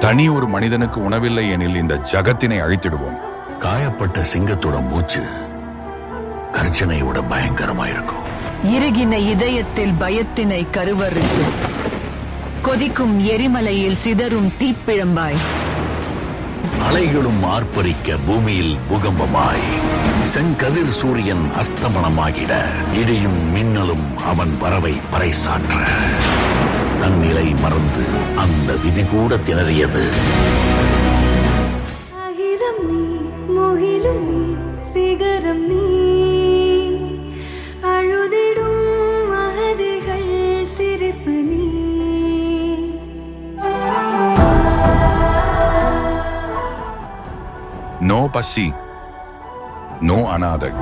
தனி ஒரு மனிதனுக்கு உணவில்லை எனில் இந்த ஜகத்தினை அழித்திடுவோம். காயப்பட்ட சிங்கத்தோட மூச்சு கர்ஜனை விட பயங்கரமாயிருக்கும். இறுகின இதயத்தில் பயத்தினை கருவறுத்து கொதிக்கும் எரிமலையில் சிதறும் தீப்பிழம்பாய், அலைகளும் ஆர்ப்பரிக்க பூமியில் பூகம்பமாய், செங்கதிர் சூரியன் அஸ்தமனமாகிட இடியும் மின்னலும் அவன் வரவை பறைசாற்ற, தன்னிலை மறந்து அந்த விதி கூட திணறியது. அகிலம் நீ, முகிலும் நீ, சிகரம் நீ, அழுதிடும் அகதிகள் சிரிப்பு நீ. நோ பசி, நோ அனாதை.